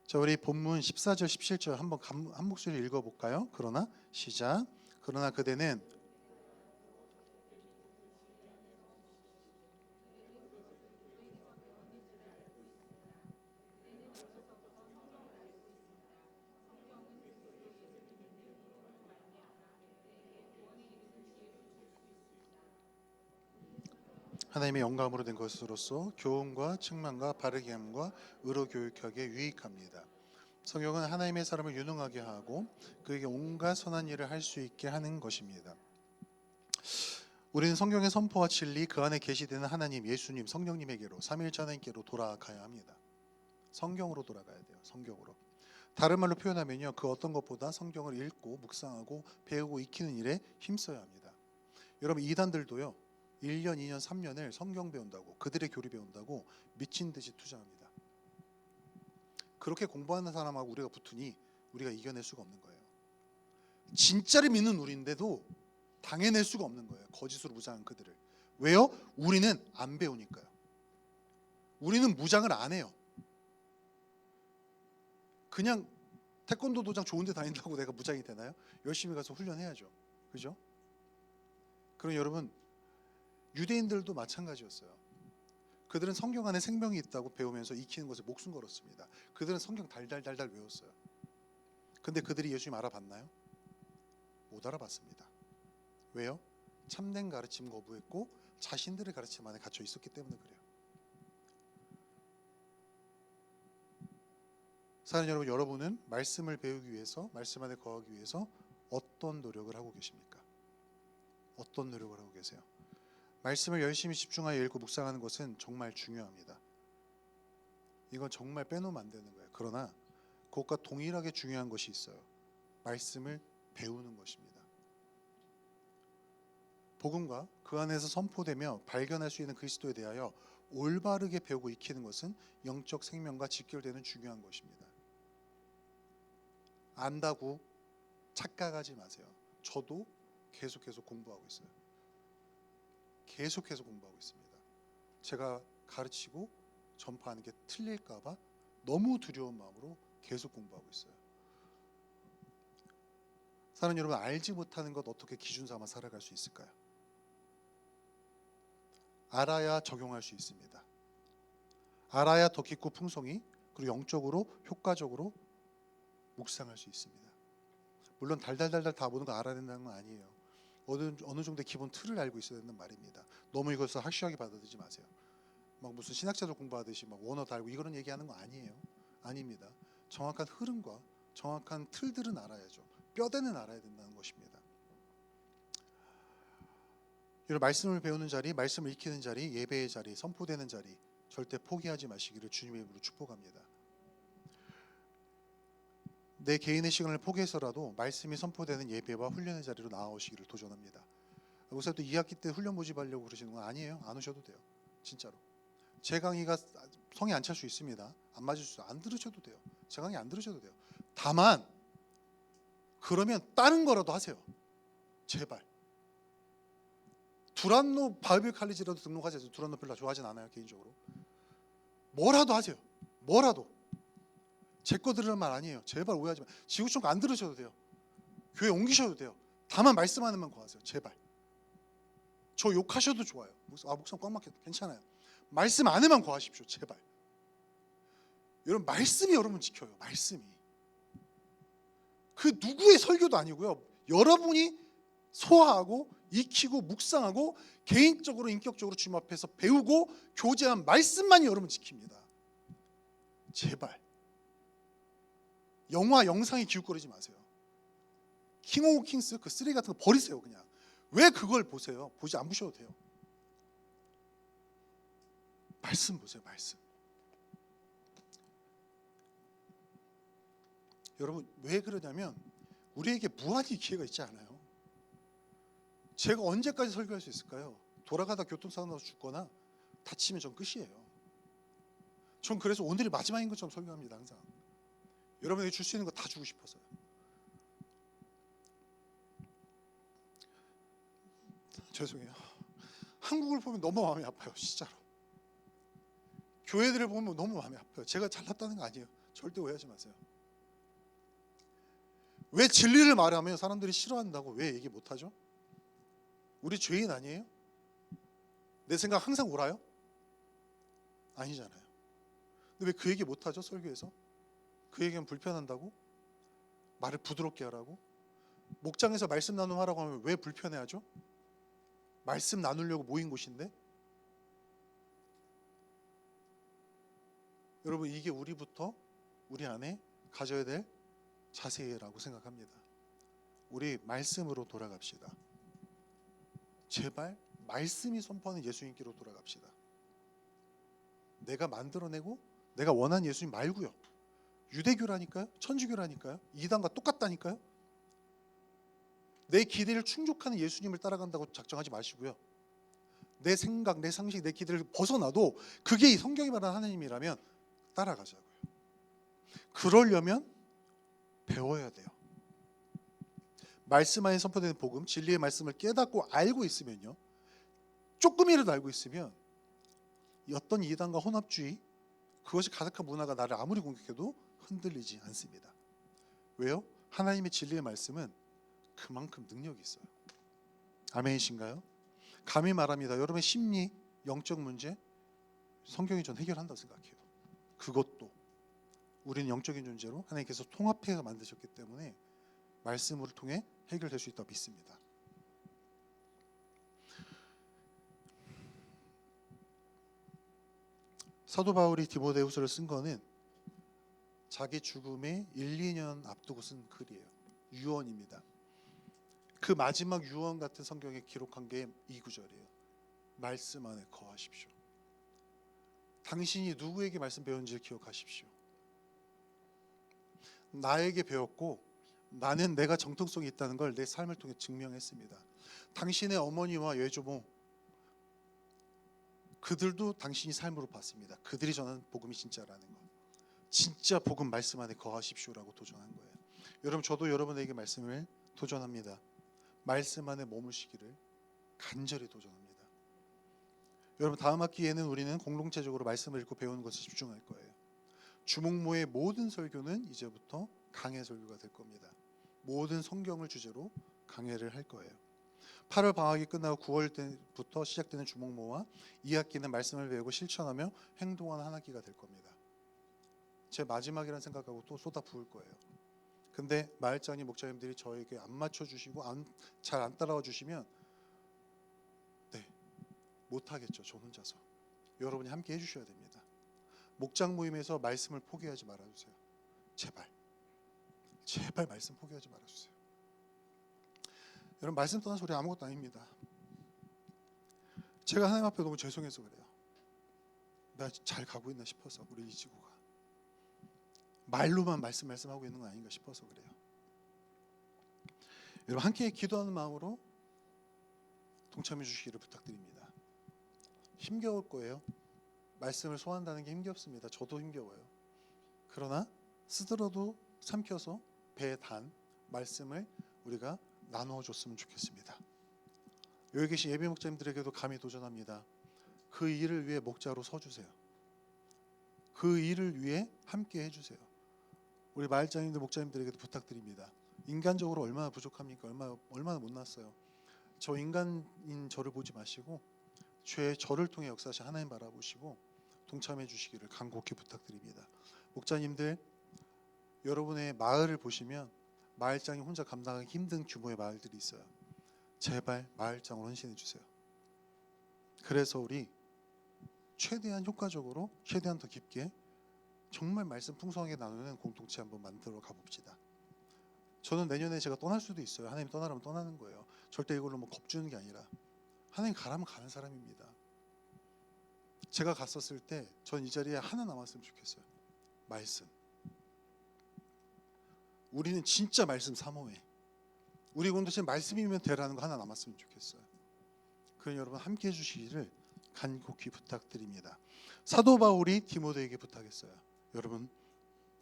자, 우리 본문 14절 17절 한번 한 목소리 읽어볼까요? 그러나 시작. 그러나 그대는 하나님의 영감으로 된 것으로서 교훈과 책망과 바르게 함과 의로 교육하기에 유익합니다. 성경은 하나님의 사람을 유능하게 하고 그에게 온갖 선한 일을 할 수 있게 하는 것입니다. 우리는 성경의 선포와 진리, 그 안에 계시되는 하나님, 예수님, 성령님에게로, 삼위일체 하나님께로 돌아가야 합니다. 성경으로 돌아가야 돼요. 성경으로. 다른 말로 표현하면요, 그 어떤 것보다 성경을 읽고 묵상하고 배우고 익히는 일에 힘써야 합니다. 여러분 이단들도요, 1년, 2년, 3년을 성경 배운다고, 그들의 교리 배운다고 미친 듯이 투자합니다. 그렇게 공부하는 사람하고 우리가 붙으니 우리가 이겨낼 수가 없는 거예요. 진짜를 믿는 우리인데도 당해낼 수가 없는 거예요. 거짓으로 무장한 그들을. 왜요? 우리는 안 배우니까요. 우리는 무장을 안 해요. 그냥 태권도 도장 좋은 데 다닌다고 내가 무장이 되나요? 열심히 가서 훈련해야죠. 그죠? 그럼 여러분, 유대인들도 마찬가지였어요. 그들은 성경 안에 생명이 있다고 배우면서 익히는 것에 목숨 걸었습니다. 그들은 성경 달달달달 외웠어요. 근데 그들이 예수님 알아봤나요? 못 알아봤습니다. 왜요? 참된 가르침 거부했고 자신들의 가르침 안에 갇혀 있었기 때문에 그래요. 사랑하는 여러분, 여러분은 말씀을 배우기 위해서, 말씀 안에 거하기 위해서 어떤 노력을 하고 계십니까? 어떤 노력을 하고 계세요? 말씀을 열심히 집중하여 읽고 묵상하는 것은 정말 중요합니다. 이건 정말 빼놓으면 안 되는 거예요. 그러나 그것과 동일하게 중요한 것이 있어요. 말씀을 배우는 것입니다. 복음과 그 안에서 선포되며 발견할 수 있는 그리스도에 대하여 올바르게 배우고 익히는 것은 영적 생명과 직결되는 중요한 것입니다. 안다고 착각하지 마세요. 저도 계속해서 공부하고 있어요. 계속해서 공부하고 있습니다. 제가 가르치고 전파하는 게 틀릴까 봐 너무 두려운 마음으로 계속 공부하고 있어요. 사랑하는 여러분, 알지 못하는 것 어떻게 기준 삼아 살아갈 수 있을까요? 알아야 적용할 수 있습니다. 알아야 더 깊고 풍성히, 그리고 영적으로 효과적으로 묵상할 수 있습니다. 물론 달달달달 다 모든 거 알아야 된다는 건 아니에요. 어느 정도의 기본 틀을 알고 있어야 된다는 말입니다. 너무 이것을 학시하게 받아들이지 마세요. 막 무슨 신학자들 공부하듯이 막 원어 다 알고 이거는 얘기하는 거 아니에요. 아닙니다. 정확한 흐름과 정확한 틀들은 알아야죠. 뼈대는 알아야 된다는 것입니다. 여러분, 말씀을 배우는 자리, 말씀을 익히는 자리, 예배의 자리, 선포되는 자리 절대 포기하지 마시기를 주님의 이름으로 축복합니다. 내 개인의 시간을 포기해서라도 말씀이 선포되는 예배와 훈련의 자리로 나아오시기를 도전합니다. 목사님 또 2학기 때 훈련 모집하려고 그러시는 건 아니에요. 안 오셔도 돼요. 진짜로. 제 강의가 성에 안 찰 수 있습니다. 안 맞을 수 안 들으셔도 돼요. 제 강의 안 들으셔도 돼요. 다만 그러면 다른 거라도 하세요. 제발. 두란노 바이블 칼리지라도 등록하세요. 두란노 별로 좋아하진 않아요, 개인적으로. 뭐라도 하세요. 뭐라도. 제 거 들으는 말 아니에요. 제발 오해하지 마. 지구촌 거 안 들으셔도 돼요. 교회 옮기셔도 돼요. 다만 말씀하는만 구하세요. 제발. 저 욕하셔도 좋아요. 목사님 꽉 막혔다. 괜찮아요. 말씀 안에만 구하십시오. 제발. 여러분, 말씀이 여러분 지켜요. 말씀이. 그 누구의 설교도 아니고요. 여러분이 소화하고 익히고 묵상하고 개인적으로 인격적으로 주님 앞에서 배우고 교제한 말씀만이 여러분 지킵니다. 제발. 영화 영상에 기웃거리지 마세요. 킹 오브 킹스 그 쓰레기 같은 거 버리세요. 그냥. 왜 그걸 보세요? 보지 안 보셔도 돼요. 말씀 보세요. 말씀. 여러분, 왜 그러냐면 우리에게 무한히 기회가 있지 않아요. 제가 언제까지 설교할 수 있을까요? 돌아가다 교통사고 나서 죽거나 다치면 전 끝이에요. 전 그래서 오늘이 마지막인 것처럼 설교합니다. 항상. 여러분에게 줄 수 있는 거 다 주고 싶어서요. 죄송해요. 한국을 보면 너무 마음이 아파요. 진짜로. 교회들을 보면 너무 마음이 아파요. 제가 잘났다는 거 아니에요. 절대 오해하지 마세요. 왜 진리를 말하면 사람들이 싫어한다고 왜 얘기 못하죠? 우리 죄인 아니에요? 내 생각 항상 옳아요? 아니잖아요. 근데 왜 그 얘기 못하죠? 설교에서? 그 얘기하면 불편한다고? 말을 부드럽게 하라고? 목장에서 말씀 나눔하라고 하면 왜 불편해하죠? 말씀 나누려고 모인 곳인데? 여러분, 이게 우리부터 우리 안에 가져야 될 자세라고 생각합니다. 우리 말씀으로 돌아갑시다. 제발 말씀이 선포하는 예수님께로 돌아갑시다. 내가 만들어내고 내가 원하는 예수님 말고요. 유대교라니까요. 천주교라니까요. 이단과 똑같다니까요. 내 기대를 충족하는 예수님을 따라간다고 작정하지 마시고요. 내 생각, 내 상식, 내 기대를 벗어나도 그게 이 성경이 말하는 하나님이라면 따라가자고요. 그러려면 배워야 돼요. 말씀 안에 선포되는 복음, 진리의 말씀을 깨닫고 알고 있으면요. 조금이라도 알고 있으면 어떤 이단과 혼합주의, 그것이 가득한 문화가 나를 아무리 공격해도 흔들리지 않습니다. 왜요? 하나님의 진리의 말씀은 그만큼 능력이 있어요. 아멘이신가요? 감히 말합니다. 여러분의 심리, 영적 문제 성경이 전 해결한다고 생각해요. 그것도 우리는 영적인 존재로 하나님께서 통합해서 만드셨기 때문에 말씀을 통해 해결될 수 있다고 믿습니다. 사도 바울이 디모데후서를 쓴 거는 자기 죽음에 1, 2년 앞두고 쓴 글이에요. 유언입니다. 그 마지막 유언 같은 성경에 기록한 게 이 구절이에요. 말씀 안에 거하십시오. 당신이 누구에게 말씀 배운지를 기억하십시오. 나에게 배웠고 나는 내가 정통성이 있다는 걸 내 삶을 통해 증명했습니다. 당신의 어머니와 외조모 그들도 당신이 삶으로 봤습니다. 그들이 전하는 복음이 진짜라는 거. 진짜 복음 말씀 안에 거하십시오라고 도전한 거예요. 여러분, 저도 여러분에게 말씀을 도전합니다. 말씀 안에 머무시기를 간절히 도전합니다. 여러분, 다음 학기에는 우리는 공동체적으로 말씀을 읽고 배우는 것에 집중할 거예요. 주목모의 모든 설교는 이제부터 강해 설교가 될 겁니다. 모든 성경을 주제로 강해를 할 거예요. 8월 방학이 끝나고 9월 때부터 시작되는 주목모와 2학기는 말씀을 배우고 실천하며 행동하는 한 학기가 될 겁니다. 제 마지막이라는 생각하고 또 쏟아 부을 거예요. 근데 마을장님, 목자님들이 저에게 안 맞춰주시고 잘 안 따라와 주시면 못하겠죠. 저 혼자서. 여러분이 함께 해주셔야 됩니다. 목장 모임에서 말씀을 포기하지 말아주세요. 제발. 제발 말씀 포기하지 말아주세요. 여러분 말씀 떠나서 우리 아무것도 아닙니다. 제가 하나님 앞에 너무 죄송해서 그래요. 나 잘 가고 있나 싶어서 우리 이 지구가 말로만 말씀하고 있는 건 아닌가 싶어서 그래요. 여러분 함께 기도하는 마음으로 동참해 주시기를 부탁드립니다. 힘겨울 거예요. 말씀을 소화한다는 게 힘겹습니다. 저도 힘겨워요. 그러나 스스로도 삼켜서 배에 단 말씀을 우리가 나누어 줬으면 좋겠습니다. 여기 계신 예배 목자님들에게도 감히 도전합니다. 그 일을 위해 목자로 서주세요. 그 일을 위해 함께 해주세요. 우리 마을장님들 목자님들에게도 부탁드립니다. 인간적으로 얼마나 부족합니까? 얼마나 못났어요. 저 인간인 저를 보지 마시고 죄의 저를 통해 역사하신 하나님 바라보시고 동참해 주시기를 간곡히 부탁드립니다. 목자님들 여러분의 마을을 보시면 마을장이 혼자 감당하기 힘든 규모의 마을들이 있어요. 제발 마을장으로 헌신해 주세요. 그래서 우리 최대한 효과적으로 최대한 더 깊게 정말 말씀 풍성하게 나누는 공동체 한번 만들어 가봅시다. 저는 내년에 제가 떠날 수도 있어요. 하나님 떠나라면 떠나는 거예요. 절대 이걸로 뭐 겁주는 게 아니라 하나님 가라면 가는 사람입니다. 제가 갔었을 때 전 이 자리에 하나 남았으면 좋겠어요. 말씀. 우리는 진짜 말씀 사모해. 우리 공동체 말씀이면 되라는 거 하나 남았으면 좋겠어요. 그럼 여러분 함께 해주시기를 간곡히 부탁드립니다. 사도 바울이 디모데에게 부탁했어요. 여러분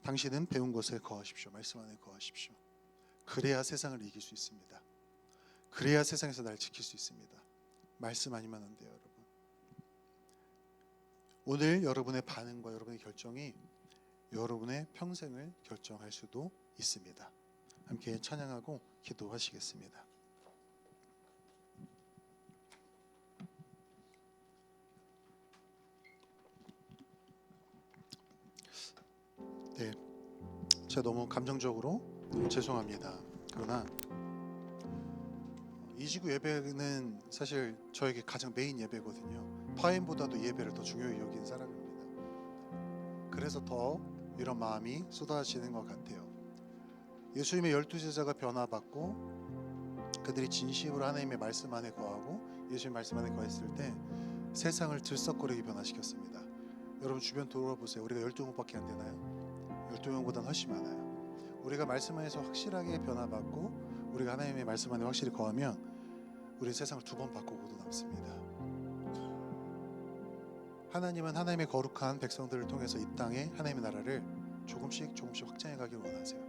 당신은 배운 것에 거하십시오. 말씀 안에 거하십시오. 그래야 세상을 이길 수 있습니다. 그래야 세상에서 날 지킬 수 있습니다. 말씀 아니면 안 돼요, 여러분. 오늘 여러분의 반응과 여러분의 결정이 여러분의 평생을 결정할 수도 있습니다. 함께 찬양하고 기도하시겠습니다. 네, 제가 너무 감정적으로 죄송합니다. 그러나 이 지구 예배는 사실 저에게 가장 메인 예배거든요. 파임보다도 예배를 더 중요히 여기는 사람입니다. 그래서 더 이런 마음이 쏟아지는 것 같아요. 예수님의 12제자가 변화받고 그들이 진심으로 하나님의 말씀 안에 거하고 예수님의 말씀 안에 거했을 때 세상을 들썩거리게 변화시켰습니다. 여러분 주변 돌아보세요. 우리가 12명밖에 안 되나요? 12명보다는 훨씬 많아요. 우리가 말씀 안에서 확실하게 변화받고 우리가 하나님의 말씀 안에 확실히 거하면 우리 세상을 두 번 바꾸고도 남습니다. 하나님은 하나님의 거룩한 백성들을 통해서 이 땅에 하나님의 나라를 조금씩 확장해 가길 원하세요.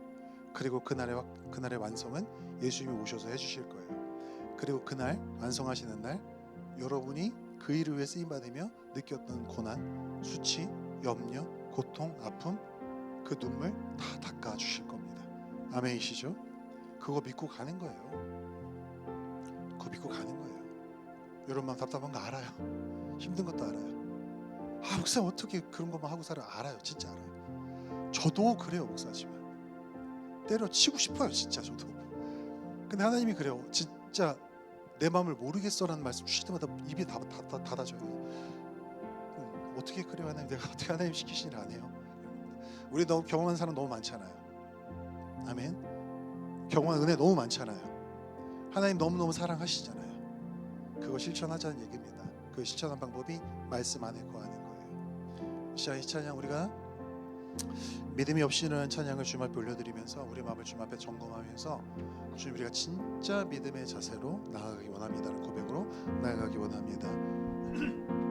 그리고 그날의 완성은 예수님이 오셔서 해주실 거예요. 그리고 그날 완성하시는 날 여러분이 그 일을 위해 쓰임 받으며 느꼈던 고난, 수치, 염려, 고통, 아픔 그 눈물 다 닦아 주실 겁니다. 아멘이시죠? 그거 믿고 가는 거예요. 그거 믿고 가는 거예요. 여러분 마음 답답한 거 알아요. 힘든 것도 알아요. 아 목사 어떻게 그런 것만 하고 살아? 알아요. 진짜 알아요. 저도 그래요. 목사지만 때려치고 싶어요. 진짜 저도. 근데 하나님이 그래요. 진짜 내 마음을 모르겠어라는 말씀 주실 때마다 입이 닫아져요. 어떻게 그래요 하나님? 내가 어떻게 하나님 시키신 일 안 해요? 우리 너무 경험한 사람 너무 많잖아요. 아멘. 경험한 은혜 너무 많잖아요. 하나님 너무너무 사랑하시잖아요. 그거 실천하자는 얘기입니다. 그 실천한 방법이 말씀 안에 거하는 거예요. 이 찬양 우리가 믿음이 없이 일어난 찬양을 주님 앞에 올려드리면서 우리 마음을 주님 앞에 점검하면서 주님 우리가 진짜 믿음의 자세로 나아가기 원합니다라는 고백으로 나아가기 원합니다.